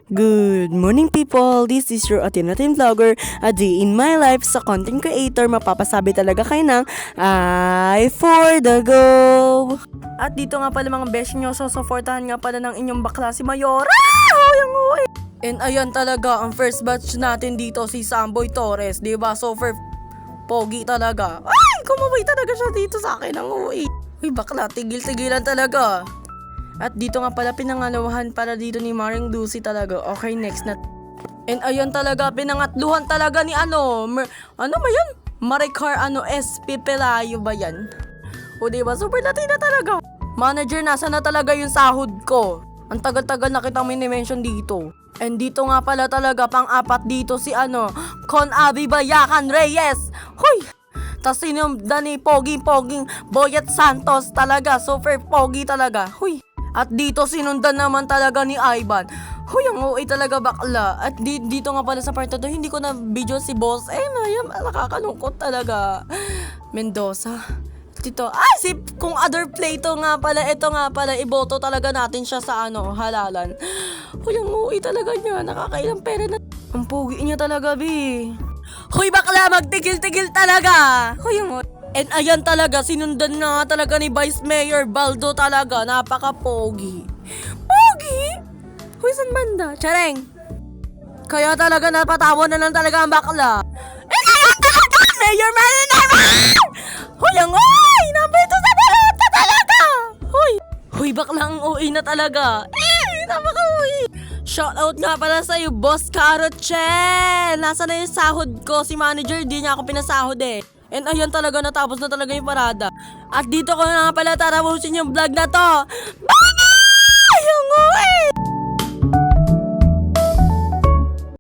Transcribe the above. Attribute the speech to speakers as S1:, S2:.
S1: Good morning people! This is your Atinatin Vlogger, a day in my life sa content creator. Mapapasabi talaga kayo ng I for the go! At dito nga pala mga besh nyo, susuportahan nga pala ng inyong bakla si Mayora! And ayan talaga, ang first batch natin dito si Samboy Torres, diba? Super pogi talaga. Ay! Kumabay talaga siya dito sa akin ng uwi. Uy bakla, tigil-tigilan talaga. At dito nga pala pinangalawahan para dito ni Maring Lucy talaga. Okay, next na. And ayun talaga, pinangatluhan talaga ni ano ba yan? Maricar SP Pelayo ba yan? O diba, super Latina talaga. Manager, nasa na talaga yung sahod ko? Ang tagal-tagal na kitang minimension dito. And dito nga pala talaga, pang-apat dito si Con Abby Bayakan Reyes. Hoy! Tas sinundan ni Pogi-Poging Boyet Santos talaga. Super pogi talaga. Hoy! At dito sinundan naman talaga ni Ivan. Huy, ang OA talaga bakla. At dito nga pala sa part na to, hindi ko na video si Boss. Nakakalungkot talaga. Mendoza. Dito, kung other play to nga pala, ito nga pala, iboto talaga natin siya sa halalan. Huy, ang OA talaga niya. Nakakailang pera na. Ang pogi niya talaga, bi. Huy, bakla, magtigil-tigil talaga. Huy, ang OA. And ayan talaga, sinundan na talaga ni Vice Mayor Baldo talaga. Napaka-pogi. Pogi? Huy, san banda? Chareng. Kaya talaga napatawa na lang talaga ang bakla. Kaya talaga, Mayor Manny naman! Huy, ang uy! Nabito sa balota talaga! Huy, bakla ang uwi na talaga. Napaka-uwi. Shoutout nga pala sa'yo, Boss Carochen! Nasa na yung sahod ko? Si manager, di niya ako pinasahod eh. And ayun talaga, natapos na talaga yung parada. At dito ko na nga pala tatapusin yung vlog na to. Bye! Yung uwi!